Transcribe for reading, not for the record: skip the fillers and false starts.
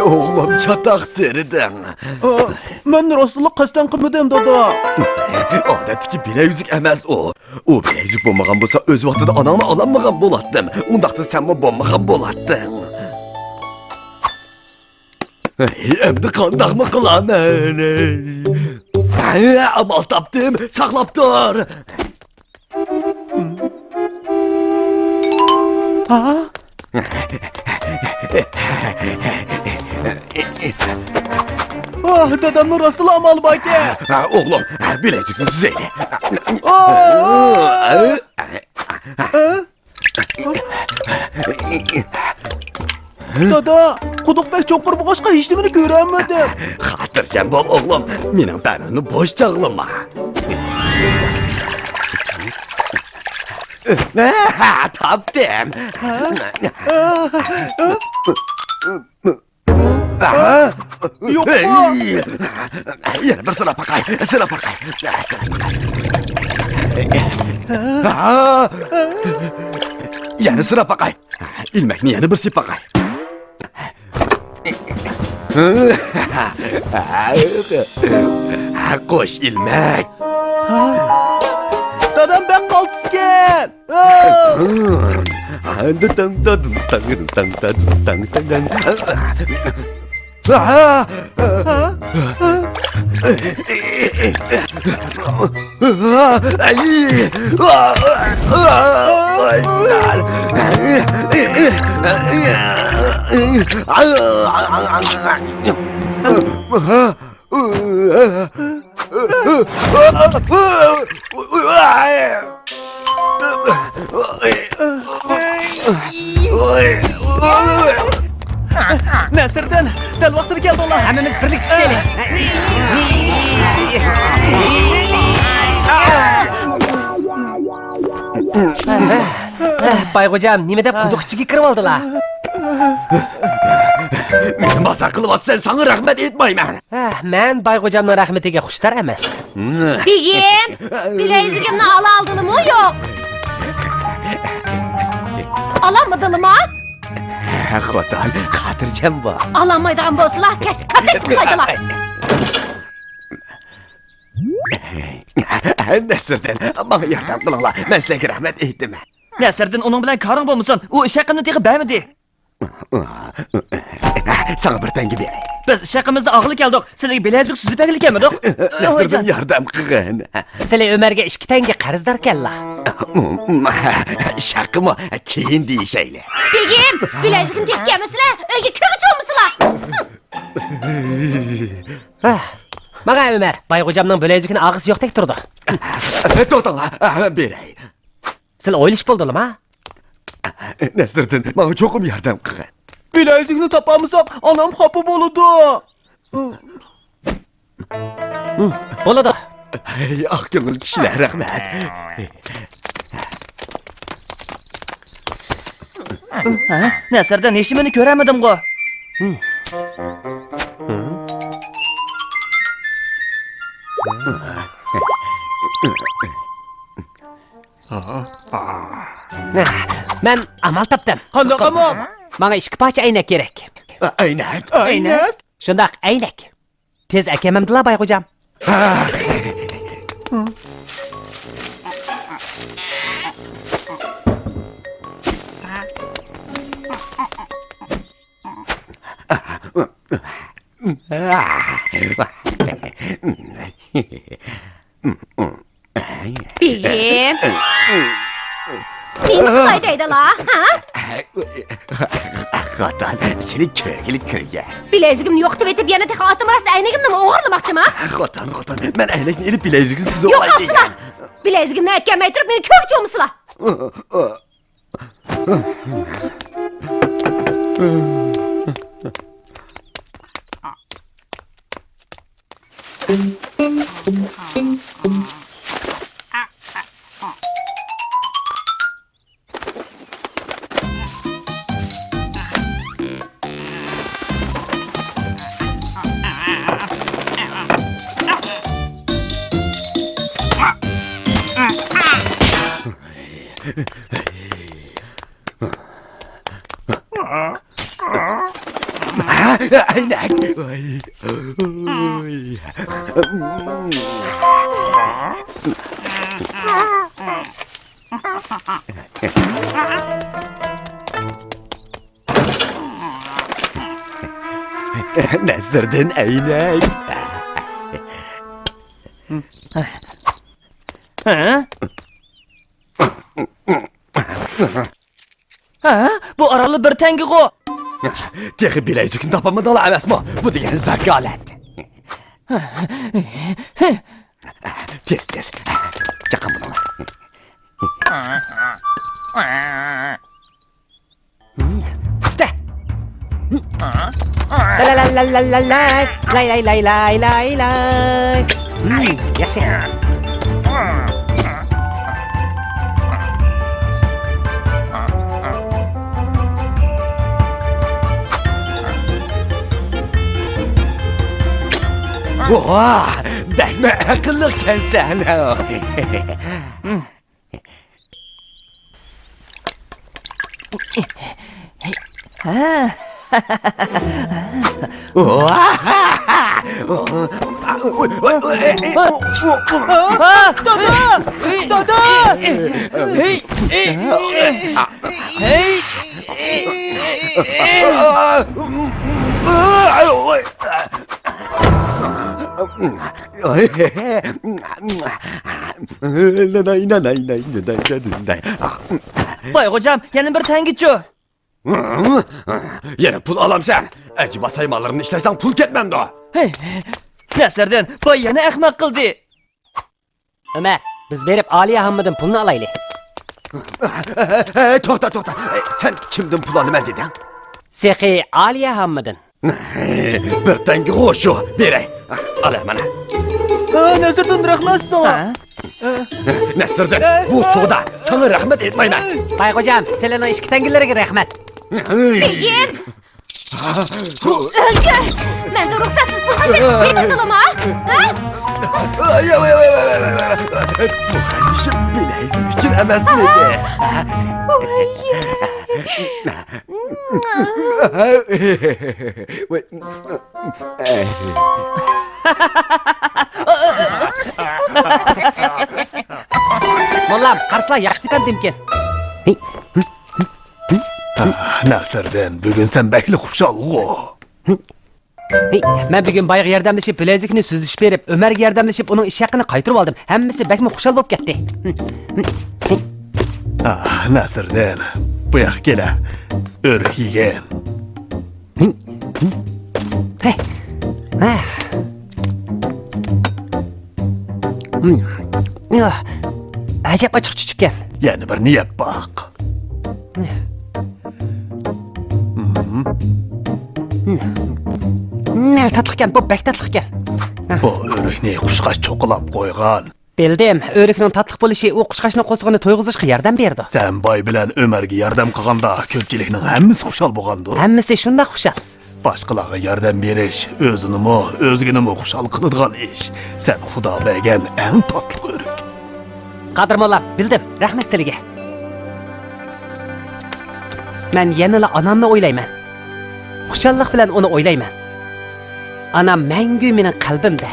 Oğlum çatak deriden. Ben rostluq qasdan qilmadim dada. Odatdagi bilezik emas o. O bilezik bo'lmagan bo'lsa o'z vaqtida onangni ololmagan bo'lardim. Undaqda senmi bo'lmagan bo'larding. Endi qandaqmi qilaman? Amal topdim, saqlab tur. Dadamning rostli amal baka. Oğlum, bilezikni süzeyle. Dada, quduq bek cho'qir bo'lg'achqa hech nimani ko'rolmadim. Xotirjam bo'l o'g'lim, mening tanamni bo'sh chog'lama. Topdim. Yo'q. Yana bir sıra bakay. Yana sıra bakay. İlmekni yana bir sip bakay. Qo'sh ilmek. Dadam bek qaltisgan. Nasırdan, dal vaqtida keldi ular. Hammamiz birlik tushaylik. Baygo'jam, nima deb quduq ichiga kirib oldilar? Meni mazaq qilyapsan, sana rahmat etmayman. Men Baygo'jamning rahmatiga xushtar emas. Begim, bilezigimni aldımı yo'q? Alamadılımı? Xotin, xotirjam bo'l. Alamaydigan bo'lsalar, kashni qattiq qo'ydilar. Nasırdan, bana yordam qilinglar. Men sizlarga rahmat aytdim. Nasırdan onun bilan koring bo'lmasin. U ish haqimni tegib bermadi. Sana bir tengi beray. Biz ish haqimizda og'li keldik. Sizlarga bilezik suzib berganmidik? Nasırdan yordam qilgin. Sizlar Ömerga 2 tanga qarzdor ekanlar. Şarkımı keyin deyişeyle. Begim, bilezigimni tekkanmisizlar? Uyga kirg'ich olmisizlar? Mana Ömer, Baygo'jamning bilezikini og'iz yo'qdek turdi. To'xtanglar, beray. Sizlar o'ylish bo'ldingmi? Nasırdan, bana çokum yordam qilgin. Bilezikni topamizsam, onam xafa bo'ladi. Bo'ladi. Ah ko'ngil kishilar, rahmat. Nasırdan hech nimani ko'ramadim-ku. Men amal topdim. Qanday amal? Menga 2 parcha aynak kerak. Aynak. Aynak? Shundaq, aynak. Tez akamamdilar Baygo'jam. Begim. Seni qaydaydilar, ha? Xotin, seni ko'ngil kirgan. Bilezigimni yo'q deb aytib, yana texa otim rostda aynagimni o'g'irlamoqchimi? Xotin, men aynakni ilib bileziksiz Yo'q, olay asla. Bilezigimni aytganmay turib, meni ko'kchi olmisizlar. Aynak. Ay. Oy. Nasırdın aynak. Ha? Ha? Bu aralı bir tengi o. Texi bilezikini tapamadılar emasmı? Bu degan zakalat. Tez. Çakın bunu. İşte. La la la la la lay lay lay lay lay lay. Yaxşı. Oha! Değme akıllı sen. Ha? Dada! Hey! Hey! Bay hocam, yana bir tengiço. Yine pul alam sen. Acaba saymalarını işlersen pul ketmem daha. Hey! Nasırdan, bay yana ahmak kıldı. Ömer, biz berip Aliye Hammad'ın pulunu alaylı. To'xta. Sen kimdin pul alıman dedin? Sehi Aliye Hammad'ın. Bir tengi hoşu. Berey. Al mana. Ha, Nasırdan rahmet sana. Nasırdın, bu soda. Sana rahmet etmeymen. Bay hocam, Selena işki tengilleriga rahmat. Beyim! Özgür! Mende ruhsatsız pul kaçış yedildilimi ha? Ha? Bu kardeşim bileyizim için emez miydi? Mollam, qarsılar yaxshi dikan demken. Nasırdın, bugün sen bekli kuşallı. Men bugun bayıq yardımlaşıp bilezikni süzüş berip, Ömer'e yardımlaşıp onun iş haqqını qaytırıp aldım. Hammasi bakma xushal bo'lib ketdi. Nasırdın, bu yak gele. Ör yigen. Acayip açıq çüçükken. Yani bir niyet bak. Ne tatlıkken, bu bek tatlıkken. Bu örükni kuşkaç çokulap koygan. Bildim, örüknün tatlıq bo'lishi u qushqashni qo'zig'ini to'yg'izishga yordam berdi. Sen bay bilen Ömer'ge yardım kılganda köpçiliknin hemmisi kuşal boğandı. Hammasi shunda xushal. Başkalarına yardım beriş, özgünümü kuşal kılıdığan iş. Sen Xuda bergen en tatlı örük. Qadir mollam, bildim. Rahmat sizlarga. Men yanala onamni o'ylayman. Xushallik bilan uni o'ylayman. Anam mangu mening qalbimda.